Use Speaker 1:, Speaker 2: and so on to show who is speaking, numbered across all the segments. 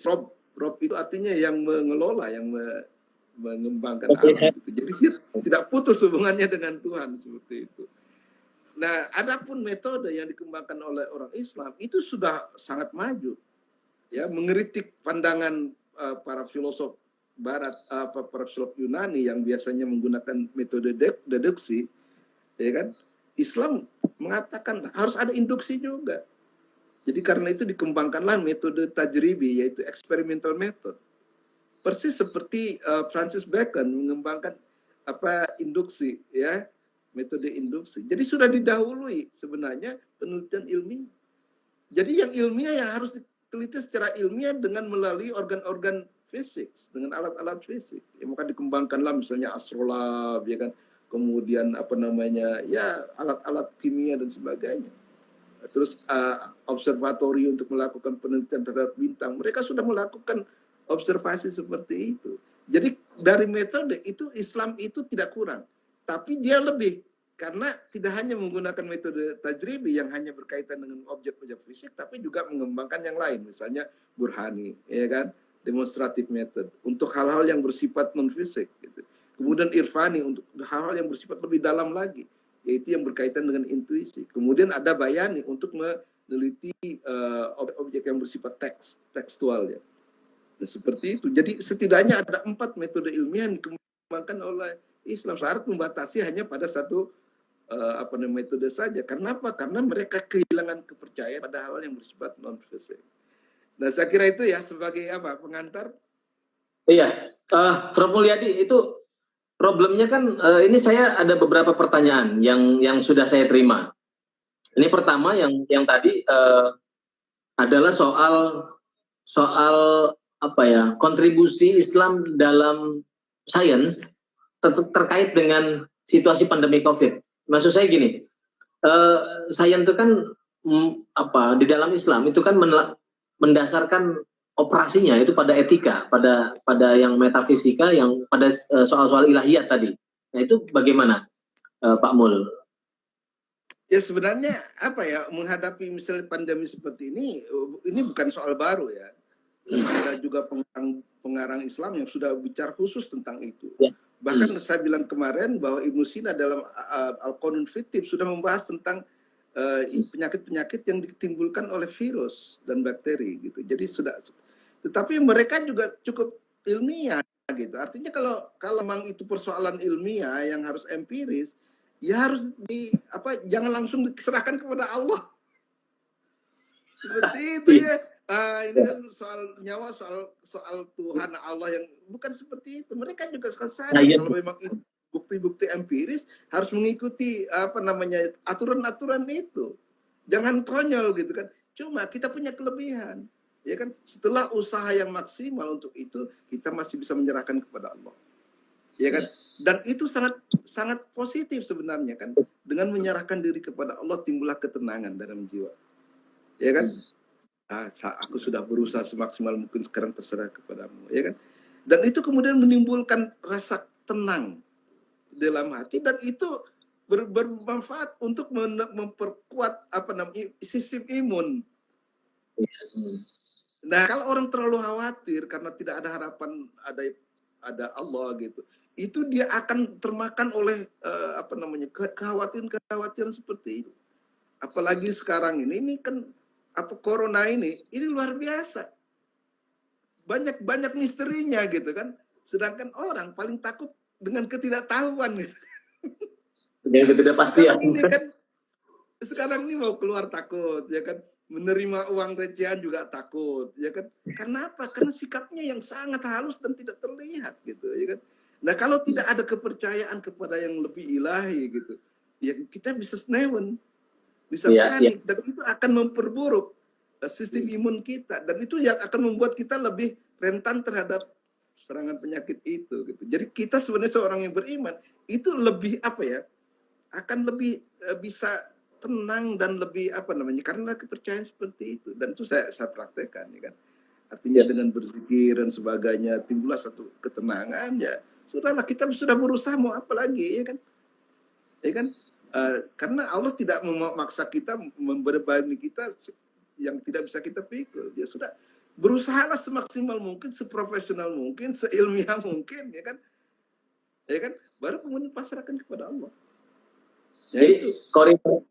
Speaker 1: Rob itu artinya yang mengelola, yang mengembangkan alam gitu. Jadi tidak putus hubungannya dengan Tuhan seperti itu. Nah, adapun metode yang dikembangkan oleh orang Islam itu sudah sangat maju, ya, mengkritik pandangan para filosof Barat, para filosof Yunani yang biasanya menggunakan metode deduksi, ya kan? Islam mengatakan harus ada induksi juga. Jadi karena itu dikembangkanlah metode tajribi, yaitu experimental method. Persis seperti Francis Bacon mengembangkan induksi, ya, metode induksi. Jadi sudah didahului sebenarnya penelitian ilmiah. Jadi yang ilmiah yang harus diteliti secara ilmiah dengan melalui organ-organ fisik, dengan alat-alat fisik. Ya, maka dikembangkanlah misalnya astrolab, ya kan, kemudian ya alat-alat kimia dan sebagainya. Terus observatori untuk melakukan penelitian terhadap bintang. Mereka sudah melakukan observasi seperti itu. Jadi dari metode itu Islam itu tidak kurang, tapi dia lebih, karena tidak hanya menggunakan metode tajribi yang hanya berkaitan dengan objek-objek fisik, tapi juga mengembangkan yang lain, misalnya burhani, ya kan, demonstrative method untuk hal-hal yang bersifat non fisik, gitu. Kemudian irfani untuk hal-hal yang bersifat lebih dalam lagi, yaitu yang berkaitan dengan intuisi. Kemudian ada bayani untuk meneliti objek-objek yang bersifat tekstual, ya. Nah, seperti itu. Jadi setidaknya ada 4 metode ilmiah yang dikembangkan oleh Islam. Syarat membatasi hanya pada satu metode saja. Karena apa? Karena mereka kehilangan kepercayaan pada hal yang bersifat non fisik. Nah, saya kira itu ya sebagai pengantar.
Speaker 2: Iya, Prof. Mulyadi, itu problemnya kan ini saya ada beberapa pertanyaan yang sudah saya terima. Ini pertama yang tadi adalah soal kontribusi Islam dalam sains terkait dengan situasi pandemi COVID. Maksud saya gini, sains itu kan di dalam Islam itu kan mendasarkan operasinya itu pada etika, pada yang metafisika, yang pada soal-soal ilahiyat tadi. Nah, itu bagaimana, Pak Mul?
Speaker 1: Ya sebenarnya menghadapi misalnya pandemi seperti ini bukan soal baru, ya. Ada juga pengarang Islam yang sudah bicara khusus tentang itu. Bahkan saya bilang kemarin bahwa Ibnu Sina dalam Al-Qanun Fitib sudah membahas tentang penyakit-penyakit yang ditimbulkan oleh virus dan bakteri, gitu. Jadi tetapi mereka juga cukup ilmiah, gitu. Artinya kalau memang itu persoalan ilmiah yang harus empiris, ya harus jangan langsung diserahkan kepada Allah. Seperti itu, ya. Ini kan soal nyawa, soal Tuhan Allah yang bukan seperti itu. Mereka juga sadar kalau memang itu bukti-bukti empiris harus mengikuti aturan-aturan itu. Jangan konyol, gitu kan. Cuma kita punya kelebihan, ya kan. Setelah usaha yang maksimal untuk itu, kita masih bisa menyerahkan kepada Allah, ya kan. Dan itu sangat sangat positif sebenarnya, kan. Dengan menyerahkan diri kepada Allah timbullah ketenangan dalam jiwa, ya kan. Aku sudah berusaha semaksimal mungkin, sekarang terserah kepadamu, ya kan. Dan itu kemudian menimbulkan rasa tenang dalam hati, dan itu bermanfaat untuk memperkuat sistem imun. Nah, kalau orang terlalu khawatir karena tidak ada harapan ada Allah, gitu, itu dia akan termakan oleh kekhawatiran seperti itu. Apalagi sekarang ini kan corona ini luar biasa. Banyak misterinya, gitu kan. Sedangkan orang paling takut dengan ketidaktahuan, gitu.
Speaker 2: Dengan ketidakpastian.
Speaker 1: Sekarang ini mau keluar takut, ya kan. Menerima uang recehan juga takut, ya kan. Kenapa? Karena sikapnya yang sangat halus dan tidak terlihat, gitu, ya kan. Nah, kalau tidak ada kepercayaan kepada yang lebih ilahi, gitu, ya kita bisa senewen, bisa panik, dan itu akan memperburuk sistem imun kita, dan itu yang akan membuat kita lebih rentan terhadap serangan penyakit itu, gitu. Jadi kita sebenarnya seorang yang beriman itu lebih akan lebih bisa tenang dan lebih karena kepercayaan seperti itu. Dan itu saya praktekkan, ya kan. Artinya dengan berzikir dan sebagainya timbullah satu ketenangan, ya sudahlah, kita sudah berusaha, mau apa lagi, ya kan, ya kan. Karena Allah tidak memaksa kita, membebani kita yang tidak bisa kita pikul. Ya sudah, berusahalah semaksimal mungkin, seprofesional mungkin, seilmiah mungkin, ya kan? Ya kan? Baru kemudian pasrahkan kepada Allah. Ya,
Speaker 2: jadi
Speaker 1: itu.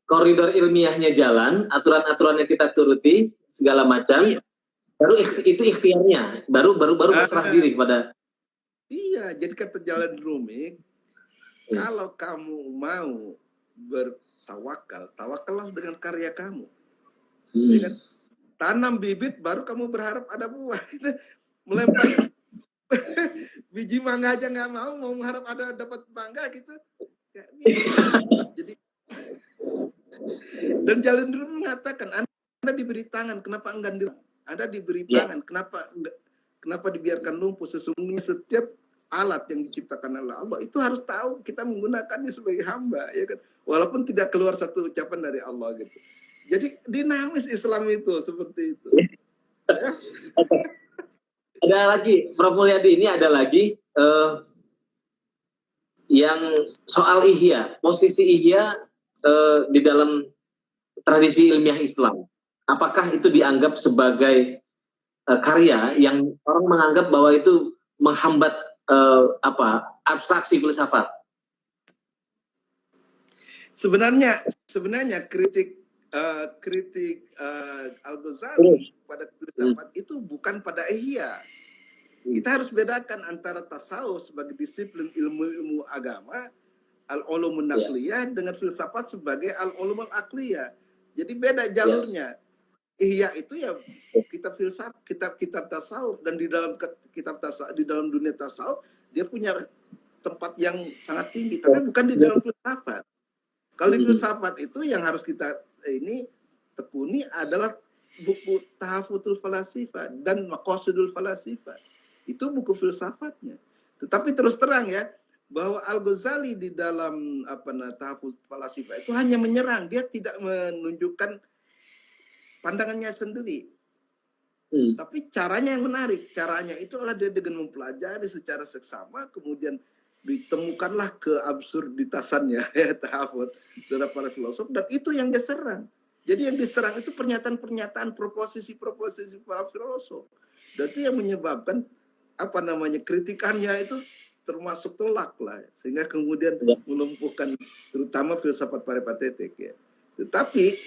Speaker 2: koridor ilmiahnya jalan, aturan-aturannya kita turuti segala macam.
Speaker 1: Iya.
Speaker 2: Baru itu ikhtiarnya, baru berserah diri kepada.
Speaker 1: Iya, jadi kata Jalan Rumik, kalau kamu mau bertawakal, tawakallah dengan karya kamu. Ya kan? Tanam bibit, baru kamu berharap ada buah. Melempar biji mangga aja nggak mau mengharap ada dapat mangga gitu. Gak bisa. Jadi, dan Jalan Rumik mengatakan, Anda diberi tangan, kenapa enggan di Anda diberi tangan, kenapa dibiarkan lumpuh? Sesungguhnya setiap alat yang diciptakan oleh Allah itu harus tahu kita menggunakannya sebagai hamba, ya kan? Walaupun tidak keluar satu ucapan dari Allah gitu. Jadi dinamis Islam itu seperti itu. Ya.
Speaker 2: Ada lagi, Prof. Mulyadi, ini ada lagi yang soal ihya, posisi ihya di dalam tradisi ilmiah Islam. Apakah itu dianggap sebagai karya yang orang menganggap bahwa itu menghambat abstraksi filsafat?
Speaker 1: Sebenarnya kritik Al-Ghazali pada filsafat itu bukan pada ihya. Kita harus bedakan antara tasawuf sebagai disiplin ilmu agama, al-ulumun naqliyah, dengan filsafat sebagai al-ulumul aqliyah. Jadi beda jalurnya. Ihya itu ya kitab filsafat, kitab tasawuf, dan di dalam kitab tasawuf, di dalam dunia tasawuf dia punya tempat yang sangat tinggi, tapi bukan di dalam filsafat. Kalau di filsafat itu yang harus kita ini tekuni adalah buku Tahafutul Falasifah dan Maqasidul Falasifah. Itu buku filsafatnya. Tetapi terus terang ya, bahwa Al-Ghazali di dalam Tahafutul Falasifah itu hanya menyerang, dia tidak menunjukkan pandangannya sendiri. Tapi caranya yang menarik. Caranya itu adalah dia dengan mempelajari secara seksama, kemudian ditemukanlah keabsurditasannya ya tahafut dari para filosof, dan itu yang dia serang. Jadi yang diserang itu pernyataan-pernyataan, proposisi-proposisi para filosof. Dan itu yang menyebabkan kritikannya itu termasuk telak lah, sehingga kemudian melumpuhkan terutama filsafat peripatetik ya. Tetapi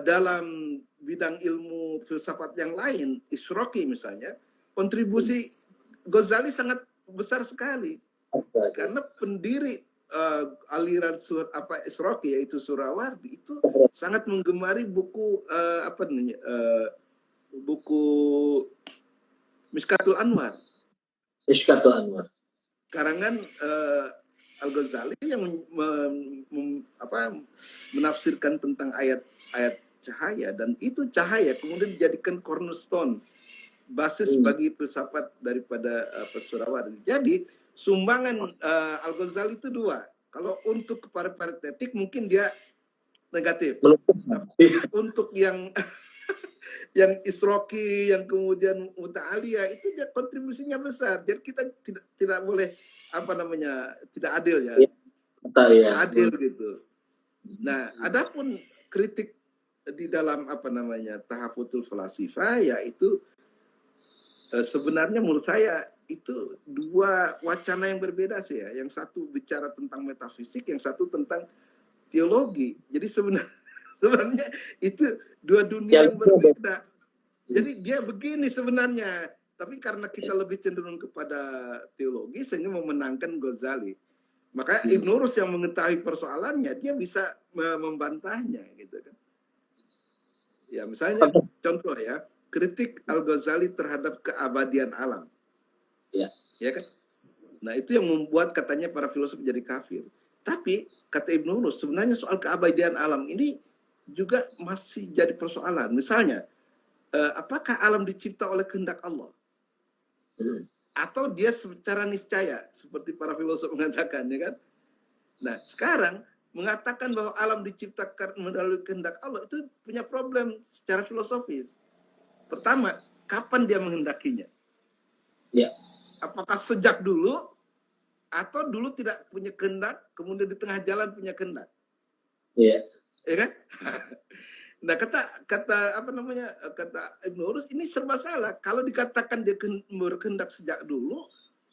Speaker 1: dalam bidang ilmu filsafat yang lain, Isroqi misalnya, kontribusi Ghazali sangat besar sekali. Karena pendiri aliran Isroqi yaitu Surawardi itu sangat menggemari buku buku Mishkatul Anwar.
Speaker 2: Mishkatul Anwar.
Speaker 1: Karangan Al-Ghazali yang menafsirkan tentang ayat-ayat cahaya, dan itu cahaya kemudian dijadikan cornerstone, basis bagi filsafat daripada Surawardi. Jadi sumbangan Al-Ghazali itu dua. Kalau untuk peripatetik mungkin dia negatif. Untuk yang yang Isroqi, yang kemudian Muta'aliyah, itu dia kontribusinya besar. Jadi kita tidak boleh tidak adil ya. Adil gitu. Nah, adapun kritik di dalam Tahafutul Falasifah, yaitu sebenarnya menurut saya itu dua wacana yang berbeda sih ya. Yang satu bicara tentang metafisik, yang satu tentang teologi. Jadi sebenarnya itu dua dunia yang berbeda. Jadi dia begini sebenarnya, tapi karena kita lebih cenderung kepada teologi sehingga memenangkan Ghazali. Maka Ibn Rus yang mengetahui persoalannya, dia bisa membantahnya gitu kan. Ya misalnya contoh ya, kritik Al-Ghazali terhadap keabadian alam. Ya kan? Nah, itu yang membuat katanya para filosof jadi kafir. Tapi kata Ibn Rus, sebenarnya soal keabadian alam ini juga masih jadi persoalan. Misalnya, apakah alam dicipta oleh kehendak Allah? Atau dia secara niscaya, seperti para filosof mengatakan, ya kan? Nah, sekarang mengatakan bahwa alam diciptakan melalui kehendak Allah itu punya problem secara filosofis. Pertama, kapan dia menghendakinya? Apakah sejak dulu, atau dulu tidak punya kehendak, kemudian di tengah jalan punya kehendak? Ya kan? Nah, kata Ibnu Rus ini serba salah. Kalau dikatakan dia berkehendak sejak dulu,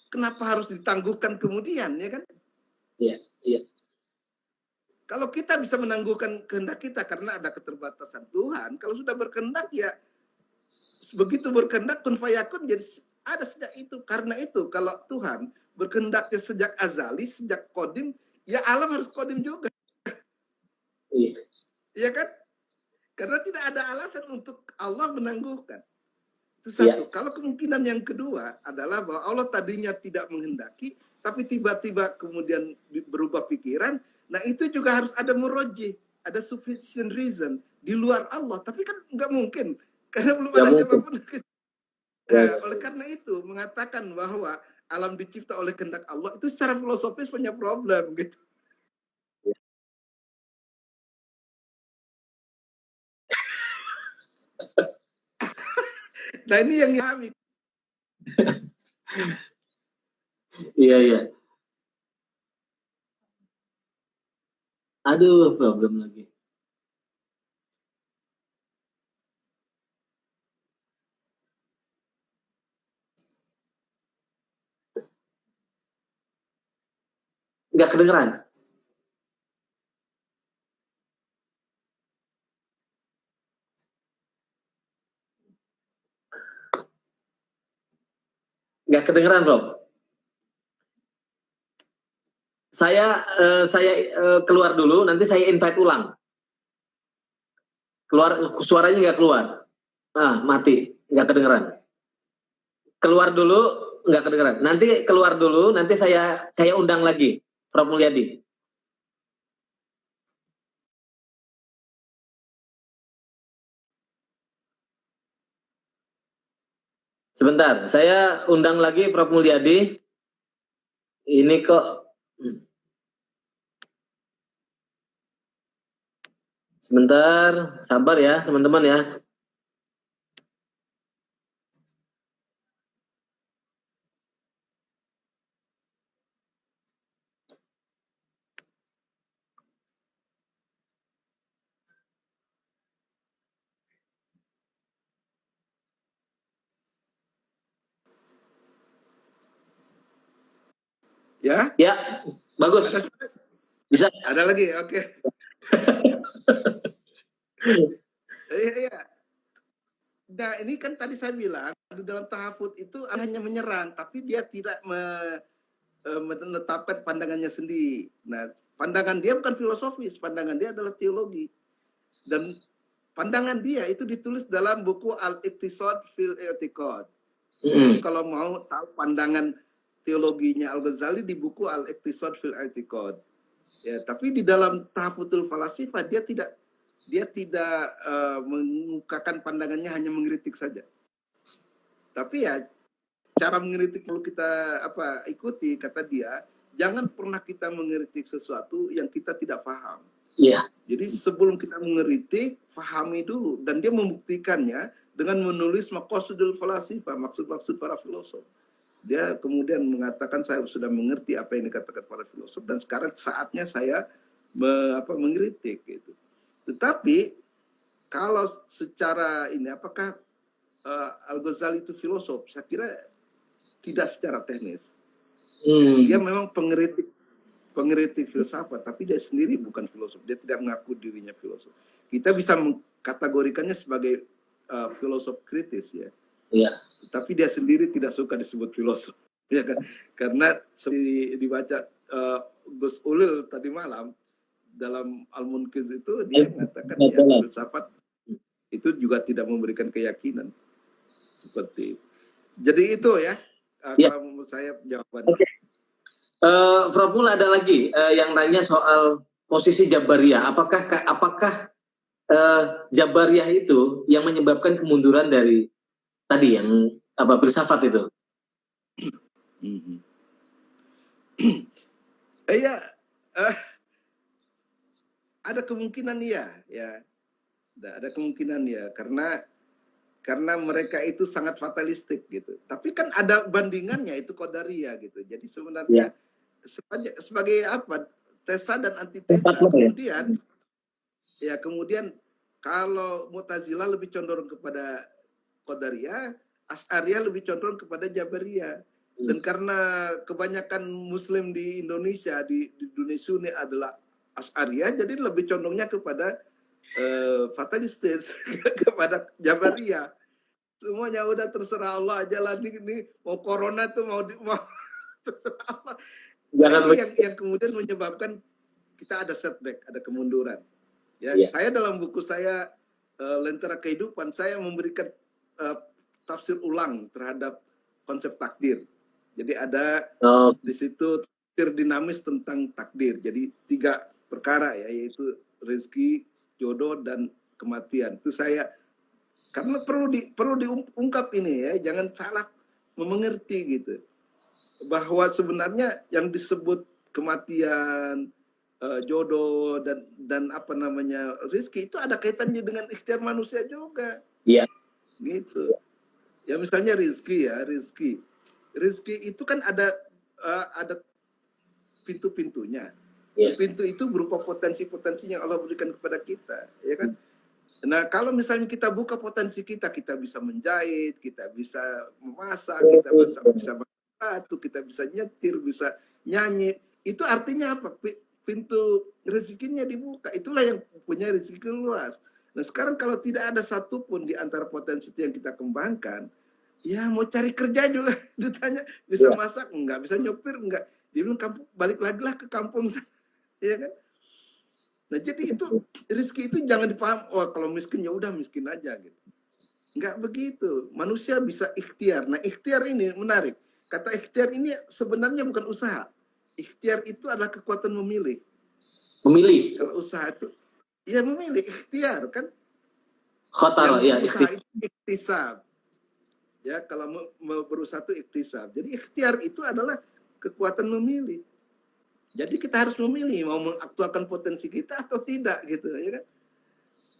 Speaker 1: kenapa harus ditangguhkan kemudian, ya kan?
Speaker 2: Iya, iya.
Speaker 1: Kalau kita bisa menangguhkan kehendak kita karena ada keterbatasan Tuhan, kalau sudah berkehendak ya begitu berkehendak kun fayakun, jadi ada sejak itu. Karena itu kalau Tuhan berkehendaknya sejak azali, sejak kodim, ya alam harus kodim juga.
Speaker 2: Iya.
Speaker 1: Iya kan? Karena tidak ada alasan untuk Allah menangguhkan. Itu satu.
Speaker 2: Iya.
Speaker 1: Kalau kemungkinan yang kedua adalah bahwa Allah tadinya tidak menghendaki, tapi tiba-tiba kemudian berubah pikiran. Nah itu juga harus ada muroji, ada sufficient reason di luar Allah. Tapi kan nggak mungkin, karena belum ada siapapun. Nah, oleh karena itu mengatakan bahwa alam dicipta oleh kehendak Allah itu secara filosofis punya problem gitu. Nah ini yang kami.
Speaker 2: Iya, iya. Aduh, problem lagi. Nggak kedengeran. Nggak kedengeran, Rob. Saya keluar dulu, nanti saya invite ulang. Keluar, suaranya nggak keluar. Ah, mati, nggak kedengeran. Keluar dulu, nggak kedengeran. Nanti keluar dulu, nanti saya undang lagi, Prof. Mulyadi. Sebentar, saya undang lagi Prof. Mulyadi. Ini kok sebentar, sabar ya teman-teman ya.
Speaker 1: Ya?
Speaker 2: Ya, bagus. Bisa.
Speaker 1: Ada lagi, oke. Iya. Nah ini kan tadi saya bilang di dalam tahafut itu hanya menyerang, tapi dia tidak menetapkan pandangannya sendiri. Nah pandangan dia bukan filosofis, pandangan dia adalah teologi. Dan pandangan dia itu ditulis dalam buku Al-Iqtisad fil I'tiqad. Jadi kalau mau tahu pandangan teologinya Al-Ghazali di buku Al-Iqtisad fil I'tiqad. Ya, tapi di dalam Tahafutul Falasifah dia tidak mengukakan pandangannya, hanya mengkritik saja. Tapi ya cara mengkritik perlu kita ikuti, kata dia, jangan pernah kita mengkritik sesuatu yang kita tidak paham.
Speaker 2: Iya.
Speaker 1: Jadi sebelum kita mengkritik, pahami dulu. Dan dia membuktikannya dengan menulis Maqasidul Falasifah, maksud-maksud para filosof. Dia kemudian mengatakan saya sudah mengerti apa yang dikatakan para filosof dan sekarang saatnya saya mengkritik gitu. Tetapi kalau secara ini apakah Al-Ghazali itu filosof? Saya kira tidak secara teknis. Dia memang pengkritik filsafat, tapi dia sendiri bukan filosof. Dia tidak mengaku dirinya filosof. Kita bisa mengkategorikannya sebagai filosof kritis ya.
Speaker 2: Iya.
Speaker 1: Tapi dia sendiri tidak suka disebut filosof, ya kan? Karena seperti dibaca Gus Ulil tadi malam dalam Al-Munqiz itu dia mengatakan ya filsafat itu juga tidak memberikan keyakinan seperti itu. Jadi itu ya, kalau saya jawabannya.
Speaker 2: Okay. Prof. Mul ada lagi yang tanya soal posisi Jabariyah. Apakah Jabariyah itu yang menyebabkan kemunduran dari tadi yang filsafat itu?
Speaker 1: Iya, ada kemungkinan ya, ada kemungkinan ya, karena mereka itu sangat fatalistik gitu. Tapi kan ada bandingannya itu Qadariyah gitu. Jadi sebenarnya sebagai apa? Tesa dan antitesa. Kemudian Kalau Mu'tazilah lebih condong kepada Qadariyah, Asy'ariyah lebih condong kepada Jabariyah. Dan karena kebanyakan Muslim di Indonesia, di dunia Sunni adalah Asy'ariyah, jadi lebih condongnya kepada fatalistis, kepada Jabariyah. Semuanya udah terserah Allah aja lah, ini mau corona tuh mau terserah Allah. Nah, ini yang kemudian menyebabkan kita ada setback, ada kemunduran. Ya, saya dalam buku saya Lentera Kehidupan, saya memberikan tafsir ulang terhadap konsep takdir. Jadi ada di situ tafsir dinamis tentang takdir. Jadi 3 perkara ya, yaitu rezeki, jodoh, dan kematian. Itu saya karena perlu diungkap ini ya, jangan salah mengerti gitu. Bahwa sebenarnya yang disebut kematian, jodoh dan apa namanya rezeki itu ada kaitannya dengan ikhtiar manusia juga.
Speaker 2: Iya.
Speaker 1: Gitu. Ya misalnya rezeki itu kan ada pintu-pintunya. Yeah. Pintu itu berupa potensi-potensi yang Allah berikan kepada kita, ya kan? Nah, kalau misalnya kita buka potensi kita bisa menjahit, kita bisa memasak, kita bisa batu, kita bisa nyetir, bisa nyanyi. Itu artinya apa? Pintu rezekinya dibuka. Itulah yang punya rezeki luas. Nah, sekarang kalau tidak ada satupun di antara potensi itu yang kita kembangkan, ya mau cari kerja juga ditanya bisa masak enggak, bisa nyopir enggak. Dia bilang kampung, balik lagi lah ke kampung, ya kan? Nah, jadi itu rezeki itu jangan dipaham, oh kalau miskin ya udah miskin aja gitu. Enggak begitu. Manusia bisa ikhtiar. Nah, ikhtiar ini menarik. Kata ikhtiar ini sebenarnya bukan usaha. Ikhtiar itu adalah kekuatan memilih.
Speaker 2: Memilih.
Speaker 1: Kalau usaha itu ya memilih, ikhtiar kan.
Speaker 2: Khotar ya,
Speaker 1: usaha itu iktisab. Ya, kalau mau berusaha itu iktisab. Jadi ikhtiar itu adalah kekuatan memilih. Jadi kita harus memilih mau mengaktualkan potensi kita atau tidak gitu, ya kan?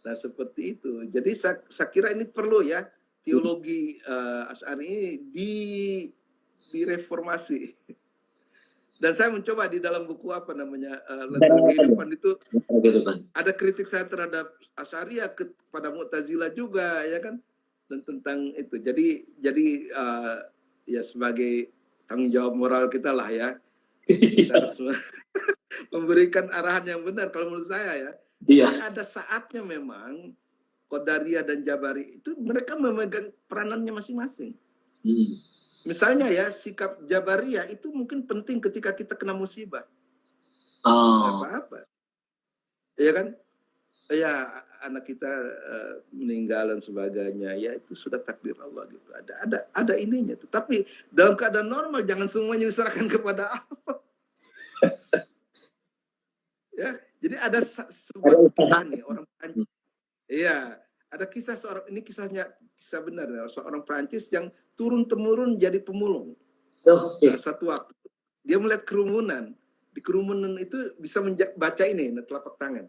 Speaker 1: Nah, seperti itu. Jadi saya kira ini perlu ya teologi Asy'ari ini direformasi. Dan saya mencoba di dalam buku apa namanya Lentera Kehidupan itu ada kritik saya terhadap Asy'ariyah kepada Mu'tazilah juga, ya kan? Dan tentang itu. Jadi ya sebagai tanggung jawab moral kita lah ya. Kita harus memberikan arahan yang benar kalau menurut saya ya. Iya. Jadi ada saatnya memang Qadariyah dan Jabari itu mereka memegang peranannya masing-masing. Misalnya ya sikap Jabariyah itu mungkin penting ketika kita kena musibah. Apa-apa. Ya kan? Ya anak kita meninggal dan sebagainya, ya itu sudah takdir Allah gitu. Ada ininya. Tetapi dalam keadaan normal jangan semuanya diserahkan kepada Allah. Ya, jadi ada sebuah kisah nih orang Prancis. Iya, ada kisah kisah benar ya, seorang Prancis yang turun temurun jadi pemulung. Nah, satu waktu dia melihat kerumunan. Di kerumunan itu bisa baca ini telapak tangan.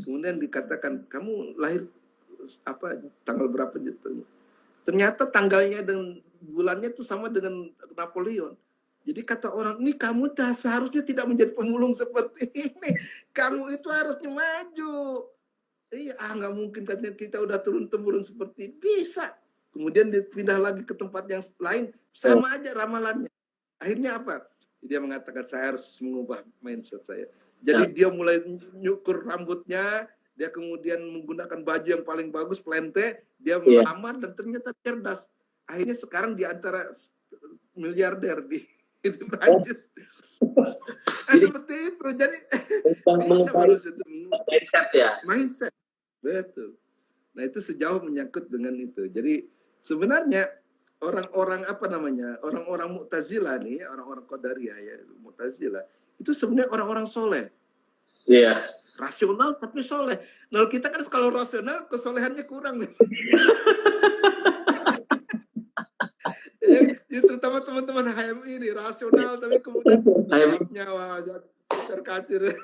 Speaker 1: Kemudian dikatakan kamu lahir tanggal berapa gitu. Ternyata tanggalnya dan bulannya itu sama dengan Napoleon. Jadi kata orang, ini kamu seharusnya tidak menjadi pemulung seperti ini. Kamu itu harusnya maju. Iya, nggak mungkin katanya kita udah turun-temurun seperti ini. Bisa. Kemudian dipindah lagi ke tempat yang lain, sama aja ramalannya. Akhirnya apa? Dia mengatakan saya harus mengubah mindset saya. Jadi dia mulai nyukur rambutnya, dia kemudian menggunakan baju yang paling bagus, plente, dia melamar dan ternyata cerdas. Akhirnya sekarang di antara miliarder di Prancis. Seperti itu. Jadi bisa manusia itu
Speaker 2: mindset ya.
Speaker 1: Mindset. Betul. Nah, itu sejauh menyangkut dengan itu. Jadi sebenarnya orang-orang orang-orang Mu'tazilah nih, orang-orang Qadariyah ya, Mu'tazilah, itu sebenarnya orang-orang soleh.
Speaker 2: Iya.
Speaker 1: Rasional tapi soleh. Nah, kita kan kalau rasional kesolehannya kurang nih. Ya, terutama teman-teman HMI ini rasional tapi kemudian nyawa terkacir.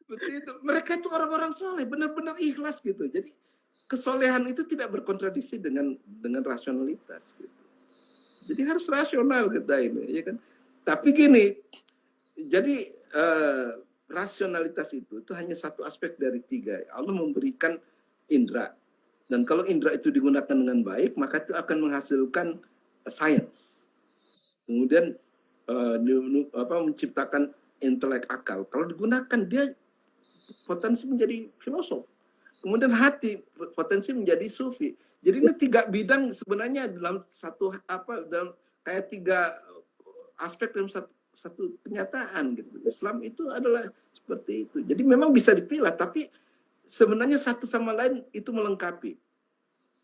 Speaker 1: Seperti itu. Mereka itu orang-orang soleh, benar-benar ikhlas gitu. Jadi kesolehan itu tidak berkontradiksi dengan rasionalitas gitu. Jadi harus rasional kita ini, ya kan. Tapi gini, jadi rasionalitas itu hanya satu aspek dari tiga. Allah memberikan indera. Dan kalau indera itu digunakan dengan baik, maka itu akan menghasilkan sains. Kemudian menciptakan intelek akal. Kalau digunakan, dia potensi menjadi filosof. Kemudian hati, potensi menjadi sufi. Jadi ini tiga bidang sebenarnya dalam satu dalam kayak tiga aspek dalam satu kenyataan gitu. Islam itu adalah seperti itu. Jadi memang bisa dipilah, tapi sebenarnya satu sama lain itu melengkapi.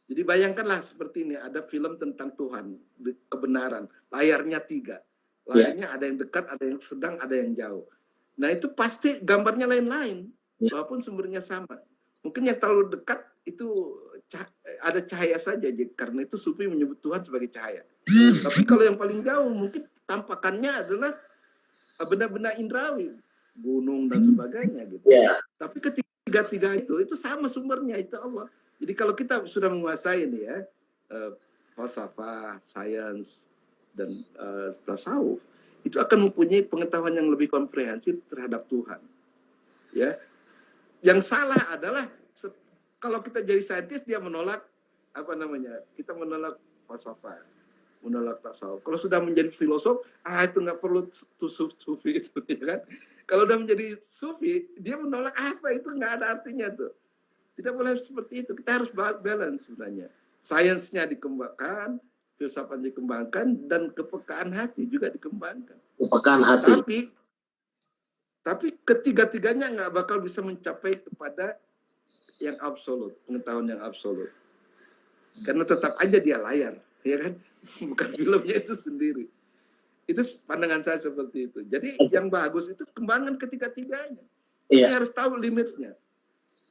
Speaker 1: Jadi bayangkanlah seperti ini, ada film tentang Tuhan, kebenaran, layarnya tiga. Layarnya ada yang dekat, ada yang sedang, ada yang jauh. Nah itu pasti gambarnya lain-lain, walaupun sumbernya sama. Mungkin yang terlalu dekat itu ada cahaya saja, karena itu sufi menyebut Tuhan sebagai cahaya. Tapi kalau yang paling jauh mungkin tampakannya adalah benda-benda indrawi, gunung dan sebagainya gitu. Tapi ketiga-tiga itu sama sumbernya, itu Allah. Jadi kalau kita sudah menguasai ini ya, falsafah, sains, dan tasawuf, itu akan mempunyai pengetahuan yang lebih komprehensif terhadap Tuhan. Ya, yang salah adalah kalau kita jadi saintis dia menolak kita menolak falsafah, menolak tasawuf. Kalau sudah menjadi filosof, itu nggak perlu sufi itu, ya kan? Kalau sudah menjadi sufi, dia menolak itu nggak ada artinya tuh. Tidak boleh seperti itu. Kita harus balance sebenarnya. Sainsnya dikembangkan, filsafat dikembangkan, dan kepekaan hati juga dikembangkan.
Speaker 2: Kepekaan hati.
Speaker 1: Tapi ketiga-tiganya nggak bakal bisa mencapai kepada yang absolut, pengetahuan yang absolut. Karena tetap aja dia layar, ya kan? Bukan filmnya itu sendiri. Itu pandangan saya seperti itu. Jadi yang bagus itu kembangan ketiga-tiganya. Kita harus tahu limitnya.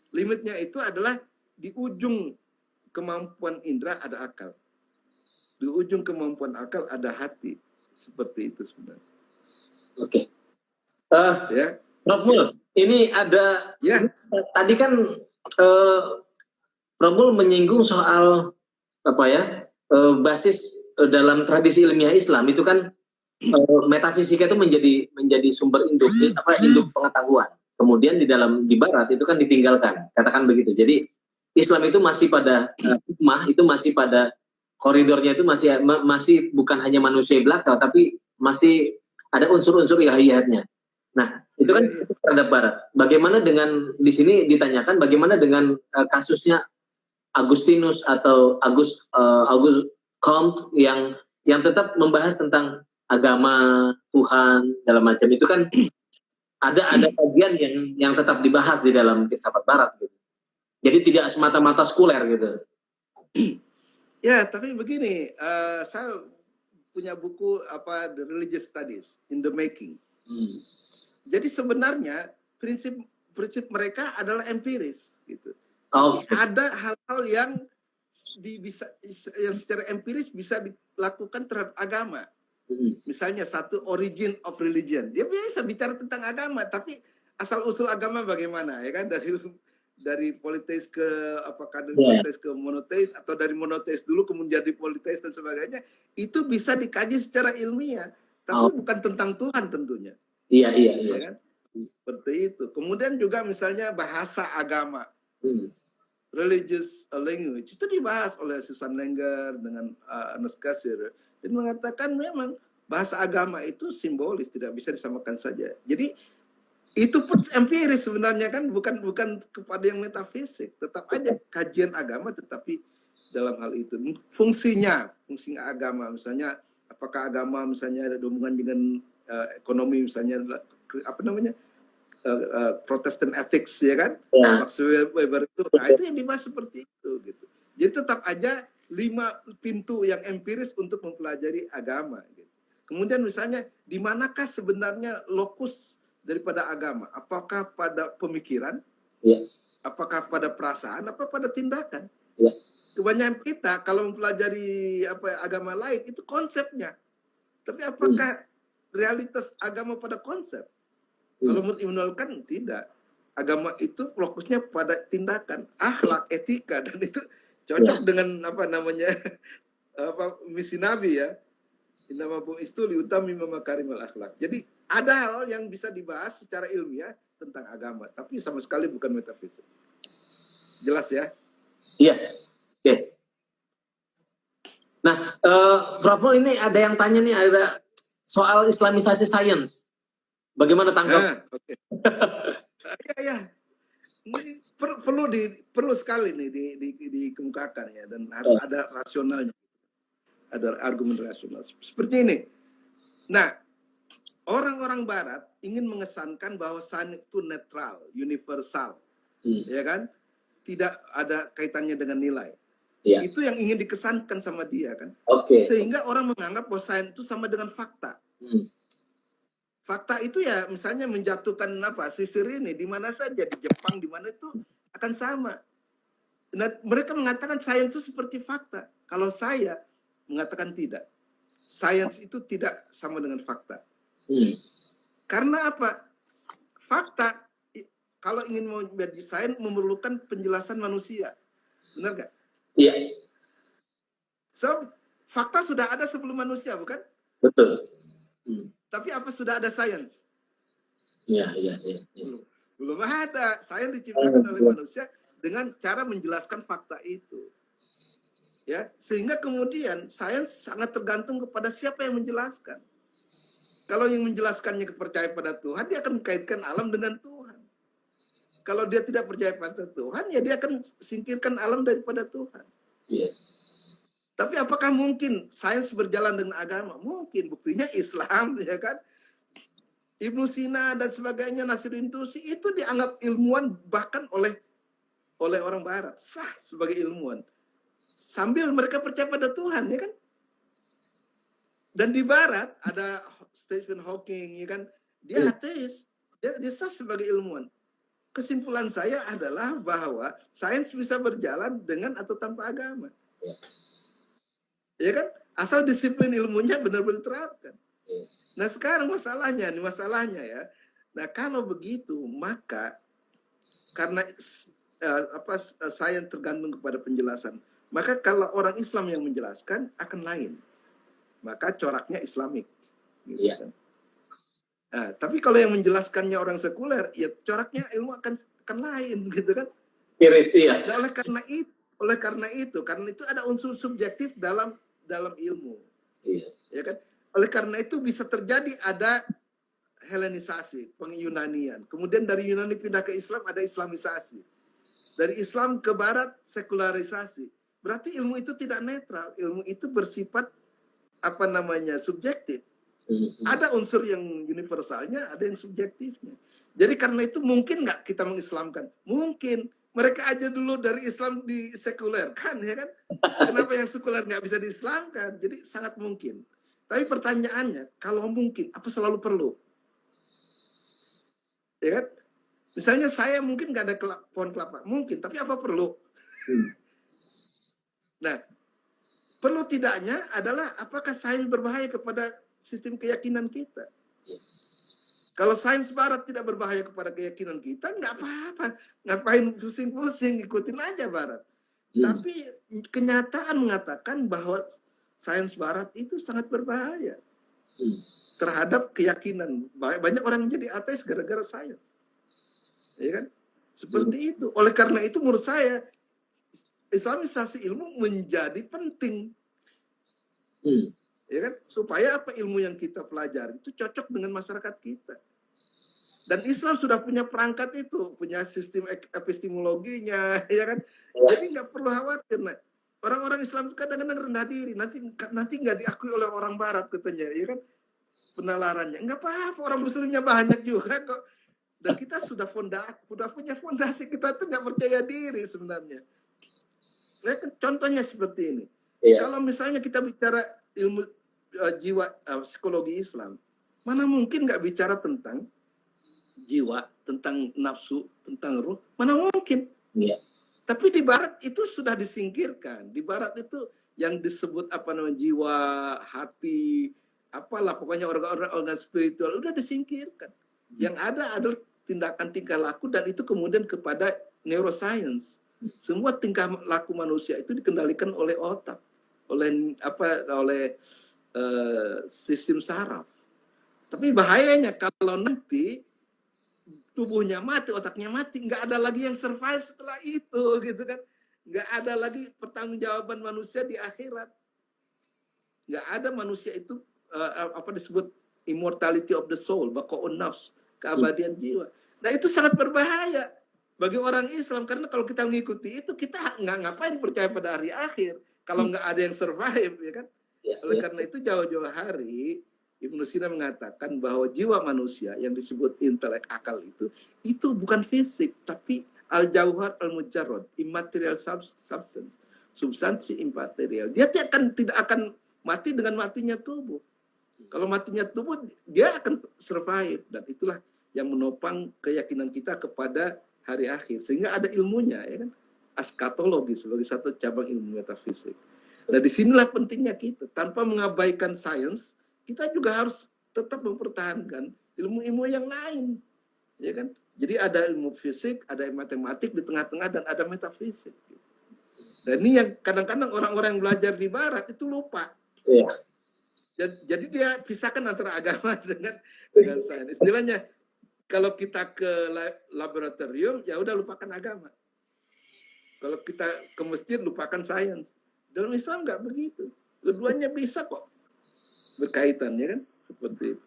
Speaker 1: Limitnya itu adalah di ujung kemampuan indera ada akal. Di ujung kemampuan akal ada hati. Seperti itu sebenarnya.
Speaker 2: Oke. Prof Mul, ini ada tadi kan Prof Mul menyinggung soal basis dalam tradisi ilmiah Islam itu kan metafisika itu menjadi sumber induk pengetahuan. Kemudian di Barat itu kan ditinggalkan, katakan begitu. Jadi Islam itu masih pada hikmah, itu masih pada koridornya itu masih bukan hanya manusia belaka, tapi masih ada unsur-unsur ilahiyatnya. Nah, itu kan terhadap Barat. Bagaimana dengan di sini ditanyakan bagaimana dengan kasusnya Agustinus atau Auguste Comte yang tetap membahas tentang agama, Tuhan, dalam macam itu kan ada bagian yang tetap dibahas di dalam filsafat Barat gitu. Jadi tidak semata-mata sekuler gitu.
Speaker 1: Ya, tapi begini, saya punya buku The Religious Studies in the Making. Jadi sebenarnya prinsip mereka adalah empiris gitu. Tapi ada hal-hal yang secara empiris bisa dilakukan terhadap agama. Misalnya satu origin of religion, dia bisa bicara tentang agama, tapi asal usul agama bagaimana, ya kan? Dari politeis ke politeis ke monoteis, atau dari monoteis dulu kemudian jadi politeis dan sebagainya, itu bisa dikaji secara ilmiah, tapi bukan tentang Tuhan tentunya.
Speaker 2: Iya.
Speaker 1: Ya kan? Seperti itu. Kemudian juga misalnya bahasa agama, religious language, itu dibahas oleh Susan Langer dengan Ernest Cassirer. Dan mengatakan memang bahasa agama itu simbolis, tidak bisa disamakan saja. Jadi itu pun empiris sebenarnya kan, bukan kepada yang metafisik. Tetap aja kajian agama, tetapi dalam hal itu fungsi agama, misalnya apakah agama misalnya ada hubungan dengan ekonomi, misalnya Protestant ethics, ya kan? Max Weber itu, itu yang dibahas seperti itu gitu. Jadi tetap aja 5 pintu yang empiris untuk mempelajari agama. Gitu. Kemudian misalnya, di manakah sebenarnya lokus daripada agama? Apakah pada pemikiran? Apakah pada perasaan? Apa pada tindakan? Kebanyakan kita kalau mempelajari agama lain itu konsepnya. Tapi apakah realitas agama pada konsep? Kalau menurut Ibnu Al-Qayyim tidak. Agama itu fokusnya pada tindakan, akhlak, etika, dan itu cocok dengan misi Nabi ya. Innama bu'istu liutammima makarimal akhlak. Jadi ada hal yang bisa dibahas secara ilmiah tentang agama, tapi sama sekali bukan metafisik. Jelas ya?
Speaker 2: Iya. Oke. Nah, Prof. ini ada yang tanya nih, ada soal islamisasi sains. Bagaimana tanggapan?
Speaker 1: Oke. Ya. Ini perlu sekali nih dikemukakan ya, dan harus ada rasionalnya, ada argumen rasional seperti ini. Nah, orang-orang Barat ingin mengesankan bahwa sains itu netral, universal, ya kan? Tidak ada kaitannya dengan nilai. Ya. Itu yang ingin dikesankan sama dia kan. Sehingga orang menganggap bahwa sains itu sama dengan fakta. Fakta itu ya misalnya menjatuhkan sisir ini di mana saja, di Jepang di mana itu akan sama. Nah, mereka mengatakan sains itu seperti fakta. Kalau saya mengatakan tidak. Sains itu tidak sama dengan fakta. Karena apa? Fakta kalau ingin menjadi sains memerlukan penjelasan manusia. Benar nggak? Iya. So, fakta sudah ada sebelum manusia, bukan? Betul. Tapi apa sudah ada sains? Iya. Belum ada. Sains diciptakan oleh manusia dengan cara menjelaskan fakta itu. Ya, sehingga kemudian sains sangat tergantung kepada siapa yang menjelaskan. Kalau yang menjelaskannya percaya pada Tuhan, dia akan mengkaitkan alam dengan Tuhan. Kalau dia tidak percaya pada Tuhan, ya dia akan singkirkan alam daripada Tuhan. Iya. Tapi apakah mungkin sains berjalan dengan agama? Mungkin, buktinya Islam, ya kan? Ibnu Sina dan sebagainya, Nasiruddin Tusi, itu dianggap ilmuwan bahkan oleh orang Barat, sah sebagai ilmuwan. Sambil mereka percaya pada Tuhan, ya kan? Dan di Barat ada Stephen Hawking, ya kan? Dia ateis, dia sah sebagai ilmuwan. Kesimpulan saya adalah bahwa sains bisa berjalan dengan atau tanpa agama. Ya kan? Asal disiplin ilmunya benar-benar diterapkan. Nah, sekarang masalahnya ya. Nah, kalau begitu, maka karena sains tergantung kepada penjelasan, maka kalau orang Islam yang menjelaskan akan lain. Maka coraknya Islamik. Gitu kan? Nah, tapi kalau yang menjelaskannya orang sekuler, ya coraknya ilmu akan lain, gitu kan? Iris, ya. Nah, oleh karena itu ada unsur subjektif dalam ilmu. Ya kan? Oleh karena itu bisa terjadi ada Helenisasi, pengyunanian. Kemudian dari Yunani pindah ke Islam, ada Islamisasi. Dari Islam ke Barat, sekularisasi. Berarti ilmu itu tidak netral. Ilmu itu bersifat subjektif. Ada unsur yang universalnya, ada yang subjektifnya. Jadi karena itu mungkin nggak kita mengislamkan? Mungkin. Mereka aja dulu dari Islam di sekuler kan, ya kan? Kenapa yang sekuler nggak bisa diislamkan? Jadi sangat mungkin. Tapi pertanyaannya, kalau mungkin, apa selalu perlu? Ya kan? Misalnya saya mungkin nggak ada pohon kelapa, mungkin. Tapi apa perlu? Nah, perlu tidaknya adalah apakah sains berbahaya kepada sistem keyakinan kita? Kalau sains Barat tidak berbahaya kepada keyakinan kita, nggak apa-apa. Ngapain pusing-pusing, ikutin aja Barat. Tapi kenyataan mengatakan bahwa sains Barat itu sangat berbahaya terhadap keyakinan. Banyak orang menjadi ateis gara-gara sains. Ya kan? Seperti itu. Oleh karena itu menurut saya, Islamisasi ilmu menjadi penting. Ya kan? Supaya apa ilmu yang kita pelajari itu cocok dengan masyarakat kita. Dan Islam sudah punya perangkat itu, punya sistem epistemologinya, ya kan? Jadi nggak perlu khawatir. Nah, orang-orang Islam kadang-kadang rendah diri, nanti nggak diakui oleh orang Barat katanya, ya kan? Penalarannya nggak apa-apa, orang Muslimnya banyak juga kok. Dan kita sudah punya fondasi, kita tuh nggak percaya diri sebenarnya. Nah, contohnya seperti ini. Kalau misalnya kita bicara ilmu jiwa, psikologi Islam, mana mungkin nggak bicara tentang jiwa, tentang nafsu, tentang ruh, mana mungkin? Tapi di Barat itu sudah disingkirkan. Di Barat itu yang disebut jiwa, hati, apalah pokoknya organ spiritual udah disingkirkan. Yang ada adalah tindakan tingkah laku, dan itu kemudian kepada neuroscience. Semua tingkah laku manusia itu dikendalikan oleh otak, oleh sistem saraf. Tapi bahayanya kalau nanti tubuhnya mati, otaknya mati, nggak ada lagi yang survive setelah itu, gitu kan? Nggak ada lagi pertanggungjawaban manusia di akhirat. Nggak ada manusia itu apa disebut immortality of the soul, baqa'un nafs, keabadian jiwa. Nah itu sangat berbahaya bagi orang Islam, karena kalau kita mengikuti itu, kita nggak ngapain percaya pada hari akhir kalau nggak ada yang survive, ya kan? Oleh karena itu jauh-jauh hari Ibnu Sina mengatakan bahwa jiwa manusia yang disebut intelek akal itu bukan fisik, tapi al-jauhar al-mujarrad, immaterial substance, substansi imaterial. Dia tidak akan mati dengan matinya tubuh. Kalau matinya tubuh, dia akan survive, dan itulah yang menopang keyakinan kita kepada hari akhir, sehingga ada ilmunya, ya kan? Askatologi sebagai satu cabang ilmu metafisik. Nah, disinilah pentingnya kita, tanpa mengabaikan sains, kita juga harus tetap mempertahankan ilmu-ilmu yang lain, ya kan? Jadi ada ilmu fisik, ada matematik di tengah-tengah, dan ada metafisik. Dan ini yang kadang-kadang orang-orang yang belajar di Barat itu lupa.
Speaker 2: Iya.
Speaker 1: Jadi dia pisahkan antara agama dengan sains. Istilahnya, kalau kita ke laboratorium, ya udah lupakan agama. Kalau kita ke masjid, lupakan sains. Dalam Islam nggak begitu. Keduanya bisa kok berkaitan, ya kan? Seperti itu.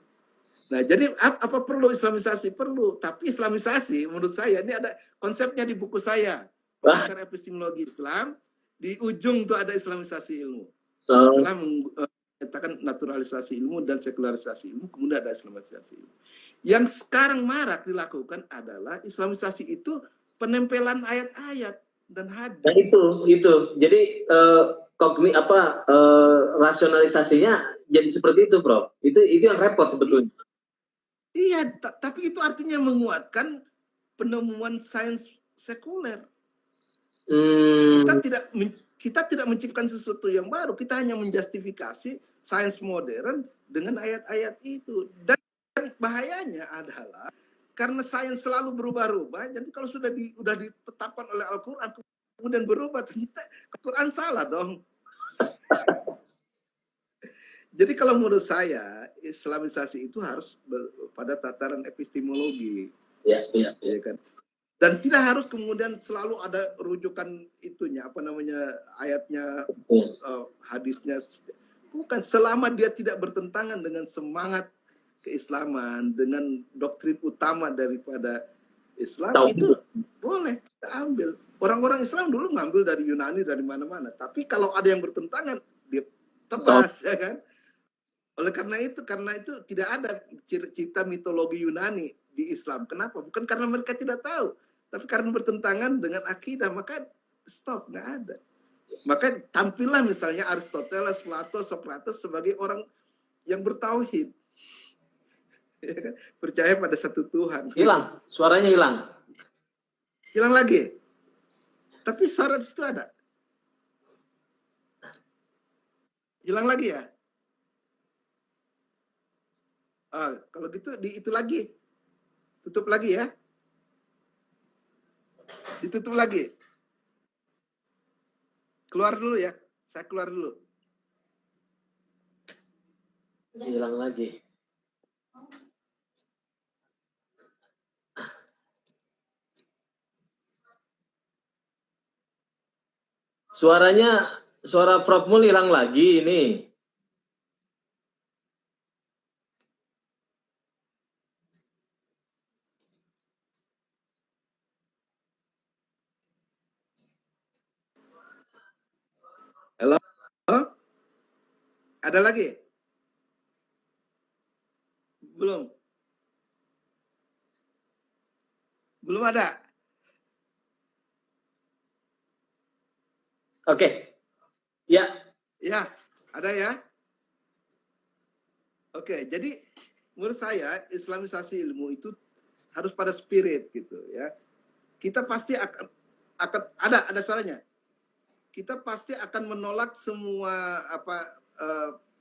Speaker 1: Nah, jadi apa perlu Islamisasi? Perlu. Tapi Islamisasi, menurut saya, ini ada konsepnya di buku saya. Akar Epistemologi Islam, di ujung tuh ada Islamisasi ilmu. Setelah menyatakan naturalisasi ilmu dan sekularisasi ilmu, kemudian ada Islamisasi ilmu. Yang sekarang marak dilakukan adalah Islamisasi itu penempelan ayat-ayat dan hadis.
Speaker 2: Nah itu. Jadi rasionalisasinya jadi seperti itu, Bro. Itu yang repot sebetulnya.
Speaker 1: Iya, tapi itu artinya menguatkan penemuan sains sekuler. Kita tidak menciptakan sesuatu yang baru, kita hanya menjustifikasi sains modern dengan ayat-ayat itu. Dan bahayanya adalah karena sains selalu berubah-ubah, jadi kalau sudah ditetapkan oleh Al-Quran kemudian berubah, ternyata Al-Quran salah dong. Jadi kalau menurut saya, Islamisasi itu harus pada tataran epistemologi.
Speaker 2: Ya
Speaker 1: kan? Dan tidak harus kemudian selalu ada rujukan itunya, ayatnya, hadisnya. Bukan, selama dia tidak bertentangan dengan semangat keislaman, dengan doktrin utama daripada Islam, itu boleh kita ambil. Orang-orang Islam dulu ngambil dari Yunani, dari mana-mana. Tapi kalau ada yang bertentangan, dia tebas, ya kan? Oleh karena itu tidak ada cipta mitologi Yunani di Islam. Kenapa? Bukan karena mereka tidak tahu, tapi karena bertentangan dengan akidah, maka stop, nggak ada. Maka tampillah misalnya Aristoteles, Plato, Socrates sebagai orang yang bertauhid, ya kan? Percaya pada satu Tuhan.
Speaker 2: Hilang, suaranya hilang.
Speaker 1: Hilang lagi. Tapi suara di situ ada. Hilang lagi ya? Kalau gitu itu lagi, tutup lagi ya, ditutup lagi, keluar dulu ya, saya keluar dulu.
Speaker 2: Hilang lagi. Suara Prof Mul hilang lagi ini.
Speaker 1: Halo? Ada lagi? Belum? Belum ada?
Speaker 2: Oke. Ya.
Speaker 1: Ya, ada ya? Oke, jadi menurut saya Islamisasi ilmu itu harus pada spirit gitu ya. Kita pasti akan ada suaranya. Kita pasti akan menolak semua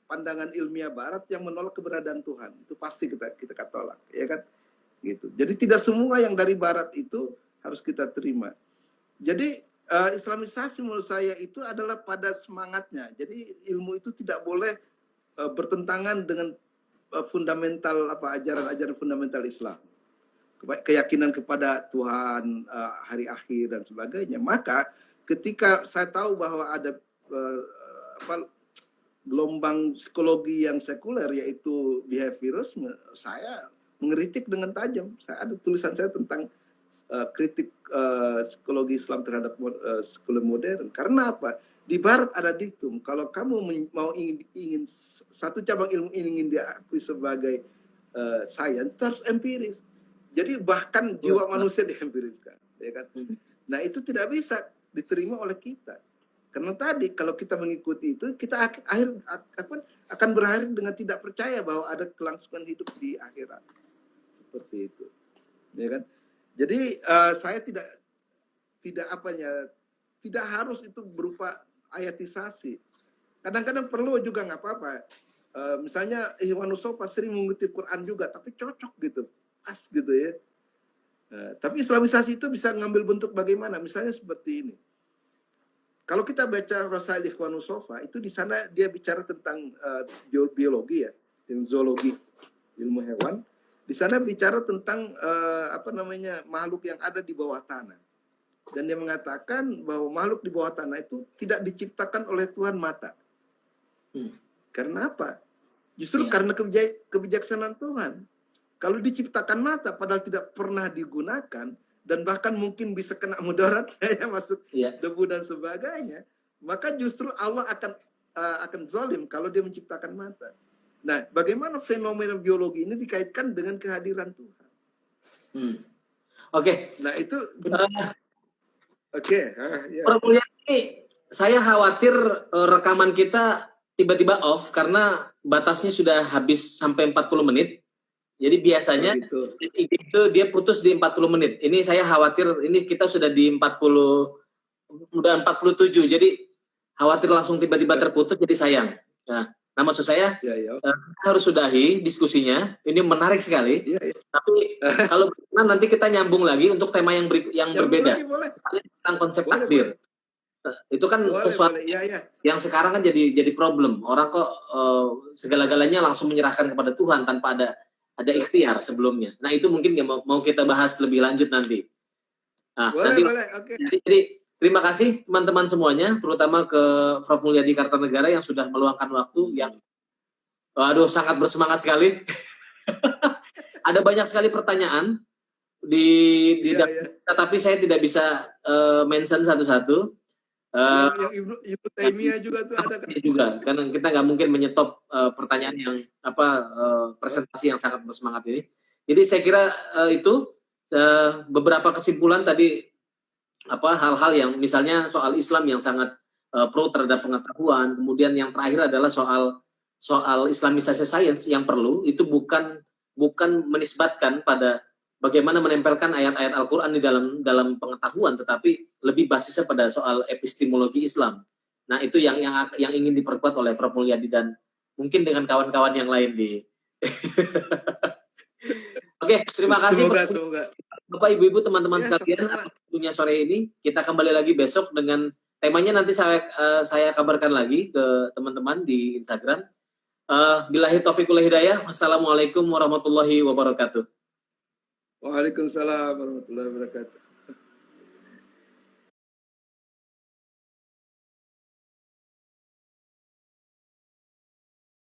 Speaker 1: pandangan ilmiah Barat yang menolak keberadaan Tuhan. Itu pasti kita tolak, ya kan? Gitu. Jadi tidak semua yang dari Barat itu harus kita terima. Jadi Islamisasi menurut saya itu adalah pada semangatnya. Jadi ilmu itu tidak boleh bertentangan dengan fundamental ajaran-ajaran fundamental Islam, keyakinan kepada Tuhan, hari akhir dan sebagainya. Maka ketika saya tahu bahwa ada gelombang psikologi yang sekuler yaitu behaviorisme, saya mengkritik dengan tajam. Saya ada tulisan saya tentang kritik psikologi Islam terhadap sekuler modern. Karena apa? Di Barat ada diktum, kalau kamu mau ingin satu cabang ilmu ingin diakui sebagai sains, harus empiris. Jadi bahkan jiwa manusia diempiriskan, ya kan? Nah itu tidak bisa diterima oleh kita. Karena tadi kalau kita mengikuti itu, kita akan berakhir dengan tidak percaya bahwa ada kelangsungan hidup di akhirat. Seperti itu, ya kan? Jadi saya tidak harus itu berupa ayatisasi. Kadang-kadang perlu juga nggak apa-apa. Misalnya Ikhwanus Shafah sering mengutip Quran juga, tapi cocok gitu, pas gitu ya. Tapi Islamisasi itu bisa ngambil bentuk bagaimana? Misalnya seperti ini. Kalau kita baca Rasail Ikhwanus Shafah, itu di sana dia bicara tentang biologi ya, zoologi, ilmu hewan. Di sana bicara tentang makhluk yang ada di bawah tanah. Dan dia mengatakan bahwa makhluk di bawah tanah itu tidak diciptakan oleh Tuhan mata. Karena apa? Justru karena kebijaksanaan Tuhan. Kalau diciptakan mata padahal tidak pernah digunakan dan bahkan mungkin bisa kena mudarat masuk debu dan sebagainya, maka justru Allah akan zalim kalau dia menciptakan mata. Nah, bagaimana fenomena biologi ini dikaitkan dengan kehadiran Tuhan?
Speaker 2: Oke.
Speaker 1: Nah, itu
Speaker 2: Prof. Mulyadi, saya khawatir rekaman kita tiba-tiba off karena batasnya sudah habis sampai 40 menit. Jadi biasanya itu dia putus di 40 menit. Ini saya khawatir ini kita sudah di 47. Jadi khawatir langsung tiba-tiba terputus jadi sayang. Nah maksud saya harus sudahi diskusinya. Ini menarik sekali. Tapi kalau nanti kita nyambung lagi untuk tema yang berbeda. Tentang konsep takdir. Itu kan sesuatu yang sekarang kan jadi problem. Orang kok segala-galanya langsung menyerahkan kepada Tuhan tanpa ada ikhtiar sebelumnya. Nah itu mungkin yang mau kita bahas lebih lanjut nanti. Nah, jadi terima kasih teman-teman semuanya, terutama ke Prof. Mulyadi Kartanegara yang sudah meluangkan waktu yang sangat bersemangat sekali. Ada banyak sekali pertanyaan tapi saya tidak bisa mention satu-satu.
Speaker 1: Yang Ibnu Taimiyah juga tuh ada kan?
Speaker 2: Juga karena kita nggak mungkin menyetop pertanyaan yang presentasi yang sangat bersemangat ini. Jadi saya kira itu beberapa kesimpulan tadi hal-hal yang misalnya soal Islam yang sangat pro terhadap pengetahuan, kemudian yang terakhir adalah soal Islamisasi sains yang perlu itu bukan menisbatkan pada bagaimana menempelkan ayat-ayat Al-Quran di dalam pengetahuan, tetapi lebih basisnya pada soal epistemologi Islam. Nah itu yang ingin diperkuat oleh Prof. Mulyadi dan mungkin dengan kawan-kawan yang lain di. Oke, terima kasih.
Speaker 1: Semoga.
Speaker 2: Bapak, Ibu, teman-teman sekalian, waktunya sore ini kita kembali lagi besok dengan temanya nanti saya kabarkan lagi ke teman-teman di Instagram. Billahi taufiq wal hidayah. Wassalamualaikum warahmatullahi wabarakatuh.
Speaker 1: Waalaikumsalam warahmatullahi wabarakatuh.